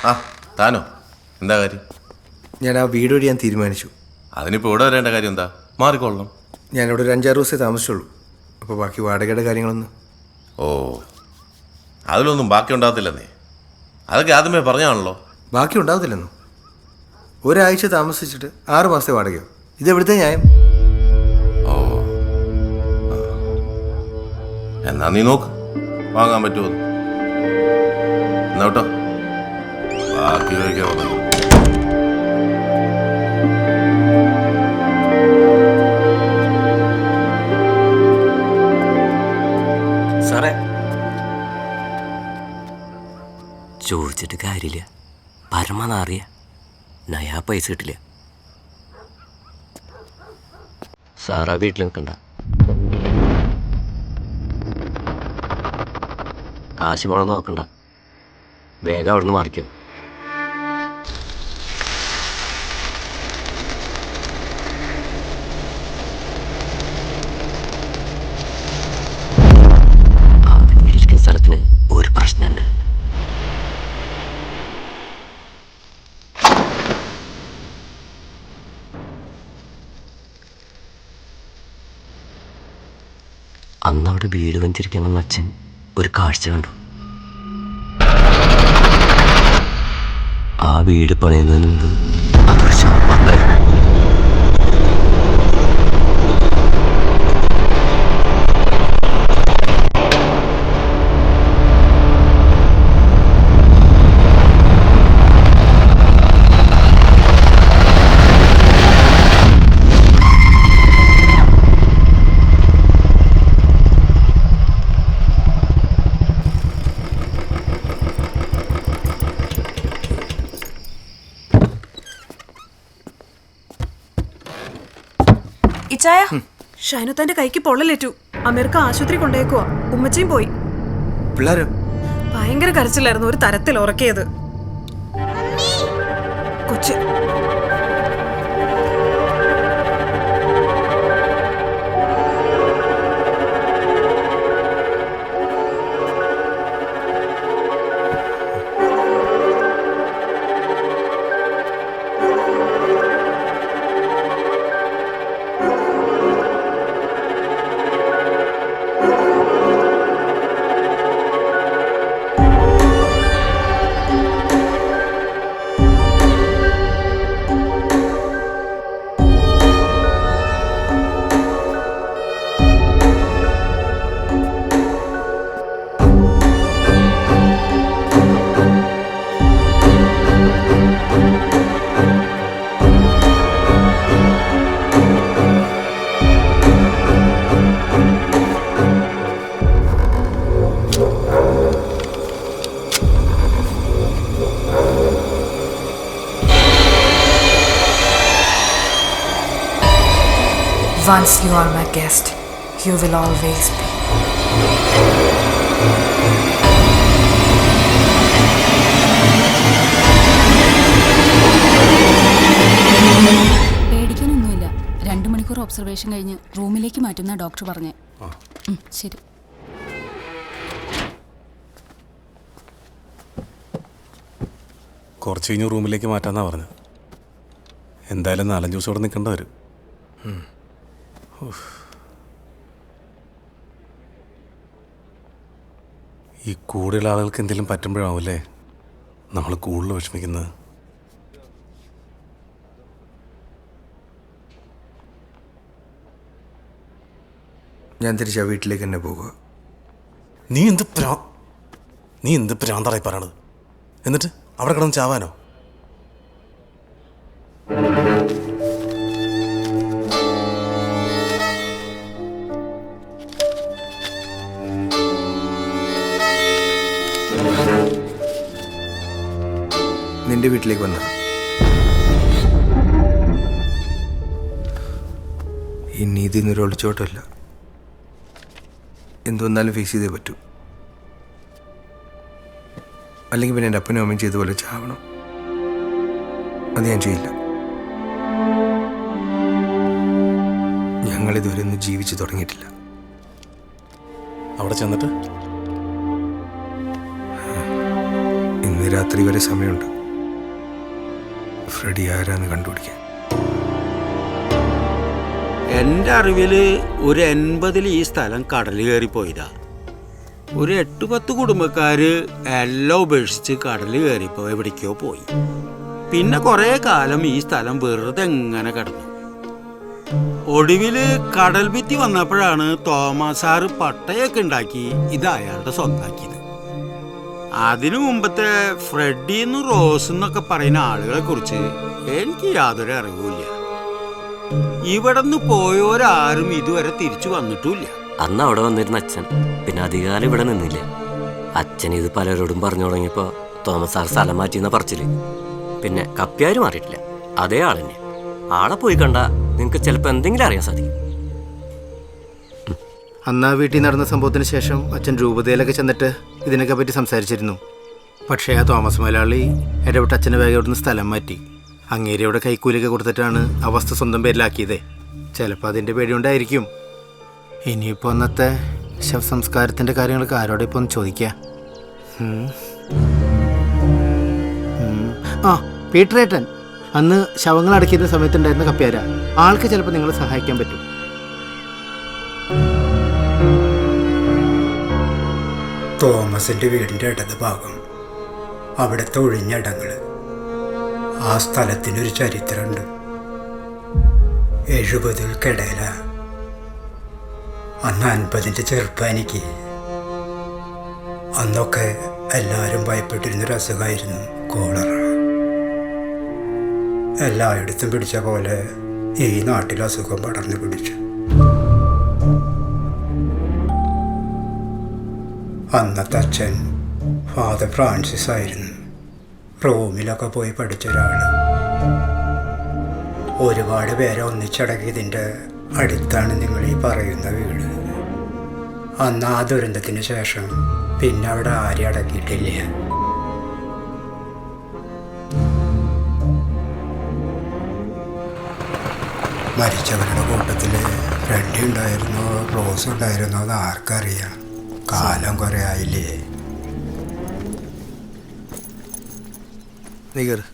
ആ താനോ? എന്താ കാര്യം? ഞാൻ ആ വീട് വഴി തീരുമാനിച്ചു. അതിനിപ്പോൾ ഇവിടെ വരേണ്ട കാര്യം എന്താ? മാറിക്കൊള്ളണം. ഞാനിവിടെ ഒരു 5-6 ദിവസമേ താമസിച്ചുള്ളൂ. അപ്പോൾ ബാക്കി വാടകയുടെ കാര്യങ്ങളൊന്നും. ഓ, അതിലൊന്നും ബാക്കി ഉണ്ടാകത്തില്ലെന്നേ. അതൊക്കെ ആദ്യമേ പറഞ്ഞാണല്ലോ. ബാക്കി ഉണ്ടാകത്തില്ലെന്നോ? ഒരാഴ്ച താമസിച്ചിട്ട് 6 മാസത്തെ വാടകയോ? ഇതെവിടുത്തെ ന്യായം? ഓ, എന്നാ നീ നോക്ക് വാങ്ങാൻ പറ്റുമോ എന്നോട്ടോ. ബാക്കി കഴിക്കാൻ പറഞ്ഞു. സാറേ, ചോദിച്ചിട്ട് കാര്യമില്ല. പരമനാറിയ നയാ പൈസ കിട്ടില്ല. സാറാ വീട്ടിൽ നിൽക്കണ്ട. കാശ് പോണം നോക്കണ്ട. വേഗം അവിടുന്ന് മാറിക്കും. ഇരിക്കുന്ന സ്ഥലത്തിന് ഒരു പ്രശ്നമുണ്ട്. അന്നവിടെ വീട് വഞ്ചിരിക്കണം അച്ഛൻ ഒരു കാഴ്ച കണ്ടു. ആ വീട് പണിയുന്നതിന് മുമ്പ് അതൊരു ശാപമായിരുന്നു. ഷൈനത്താന്റെ കൈക്ക് പൊള്ളലേറ്റു. അമീർക്ക് ആശുപത്രി കൊണ്ടേക്കുവാ. ഉമ്മച്ചയും പോയി. പിള്ളേരോ? ഭയങ്കര കരച്ചിലായിരുന്നു. ഒരു തരത്തിൽ ഉറക്കിയത്. കൊച്ച് Once you are my guest, you will always be. പേടിക്കാനൊന്നുമില്ല. 2 മണിക്കൂർ ഒബ്സർവേഷൻ കഴിഞ്ഞ് റൂമിലേക്ക് മാറ്റുന്ന ഡോക്ടർ പറഞ്ഞേ. ശരി. കുറച്ച് കഴിഞ്ഞ് റൂമിലേക്ക് മാറ്റാന്നാ പറഞ്ഞത്. എന്തായാലും 4-5 ദിവസം ഇവിടെ നിൽക്കേണ്ട വരും. ഈ കൂടുതൽ ആളുകൾക്ക് എന്തെങ്കിലും പറ്റുമ്പോഴാവല്ലേ നമ്മൾ കൂടുതൽ വിഷമിക്കുന്നത്. ഞാൻ തിരിച്ചാ വീട്ടിലേക്ക് തന്നെ പോകുക. നീ എന്ത് പ്രാന്താറായി പറയണത്? എന്നിട്ട് അവിടെ കിടന്ന് ചാവാനോ? നിന്റെ വീട്ടിലേക്ക് വന്ന ഈ നീതി എന്നൊരു ഒളിച്ചോട്ടമില്ല. എന്തുവന്നാലും ഫേസ് ചെയ്തേ പറ്റൂ. അല്ലെങ്കിൽ പിന്നെ എൻ്റെ അപ്പനും അമ്മയും ചെയ്ത പോലെ ചാവണം. അത് ഞാൻ ചെയ്യില്ല. ഞങ്ങളിതുവരെ ഒന്നും ജീവിച്ചു തുടങ്ങിയിട്ടില്ല. അവിടെ ചെന്നിട്ട് ഇന്ന് രാത്രി വരെ സമയമുണ്ട്. ഫ്രെഡി ആരാന്ന് കണ്ടുപിടിക്കാൻ. എൻ്റെ അറിവിൽ ഒരു 80 ഈ സ്ഥലം കടൽ കയറിപ്പോയതാ. ഒരു 8-10 കുടുംബക്കാർ എല്ലാം ഉപേക്ഷിച്ച് കടൽ കയറിപ്പോ എവിടേക്കോ പോയി. പിന്നെ കുറേ കാലം ഈ സ്ഥലം വെറുതെ എങ്ങനെ കിടന്നു. ഒടുവിൽ കടൽ ഭിത്തി വന്നപ്പോഴാണ് തോമസാറ് പട്ടയൊക്കെ ഉണ്ടാക്കി ഇത് അയാളുടെ സ്വന്തമാക്കിയത്. അതിനു മുമ്പത്തെ ഫ്രെഡിന്നും റോസെന്നൊക്കെ പറയുന്ന ആളുകളെ കുറിച്ച് എനിക്ക് യാതൊരു അറിവുമില്ല. ഇവിടെ നിന്ന് പോയവരാരും ഇതുവരെ തിരിച്ചു വന്നിട്ടുമില്ല. അന്ന് അവിടെ വന്നിരുന്ന അച്ഛൻ പിന്നെ അധികാരം ഇവിടെ നിന്നില്ല. അച്ഛൻ ഇത് പലരോടും പറഞ്ഞു തുടങ്ങിയപ്പോൾ തോമസ് സാർ സ്ഥലം മാറ്റിയെന്ന പറച്ചില്. പിന്നെ കപ്പ്യാര് മാറിയിട്ടില്ല, അതേ ആളെന്നെ. ആളെ പോയി കണ്ട നിങ്ങൾക്ക് ചിലപ്പോൾ എന്തെങ്കിലും അറിയാൻ സാധിക്കും. അന്ന് ആ വീട്ടിൽ നടന്ന സംഭവത്തിന് ശേഷം അച്ഛൻ രൂപതയിലൊക്കെ ചെന്നിട്ട് ഇതിനൊക്കെ പറ്റി സംസാരിച്ചിരുന്നു. പക്ഷേ ആ തോമസ് മുതലാളി ഇടപെട്ട് അച്ഛൻ്റെ വേഗം ഇവിടുന്ന് സ്ഥലം മാറ്റി. അങ്ങേരി അവിടെ കൈക്കൂലിയൊക്കെ കൊടുത്തിട്ടാണ് ആ വസ്തു സ്വന്തം പേരിലാക്കിയത്. ചിലപ്പോൾ അതിൻ്റെ പേടിയുണ്ടായിരിക്കും. ഇനിയിപ്പോൾ അന്നത്തെ ശവസംസ്കാരത്തിൻ്റെ കാര്യങ്ങളൊക്കെ ആരോടെ ഇപ്പോൾ ഒന്ന് ചോദിക്കുക. ആ പീറ്ററേട്ടൻ അന്ന് ശവങ്ങൾ അടക്കിയിരുന്ന സമയത്തുണ്ടായിരുന്ന കപ്പ്യാര. ആൾക്ക് ചിലപ്പോൾ നിങ്ങളെ സഹായിക്കാൻ പറ്റും. തോമസിൻ്റെ വീടിൻ്റെ ഇടത് ഭാഗം, അവിടുത്തെ ഒഴിഞ്ഞിടങ്ങൾ. ആ സ്ഥലത്തിനൊരു ചരിത്രമുണ്ട്. 70-ൽക്കിടയില. അന്ന് 50-ൻ്റെ ചെറുപ്പം എനിക്ക്. അന്നൊക്കെ എല്ലാവരും ഭയപ്പെട്ടിരുന്നൊരു അസുഖമായിരുന്നു കോളറ. എല്ലായിടത്തും പിടിച്ച പോലെ ഈ നാട്ടിൽ അസുഖം പടർന്നു പിടിച്ചു. അന്നത്തെ അച്ഛൻ ഫാദർ ഫ്രാൻസിസ് ആയിരുന്നു. റോമിലൊക്കെ പോയി പഠിച്ച ഒരാൾ. ഒരുപാട് പേരെ ഒന്നിച്ചടക്കിയതിൻ്റെ അടുത്താണ് നിങ്ങൾ ഈ പറയുന്ന വീട്. അന്ന് ആ ദുരന്തത്തിന് ശേഷം പിന്നെ അവിടെ ആരും അടക്കിയിട്ടില്ല. മരിച്ചവരുടെ കൂട്ടത്തിൽ ഫ്രെഡി ഉണ്ടായിരുന്നോ റോസ് ഉണ്ടായിരുന്നോ എന്ന് ആർക്കറിയാം. കാലം കുറേ ആയില്ലേ. നീ കയറ്.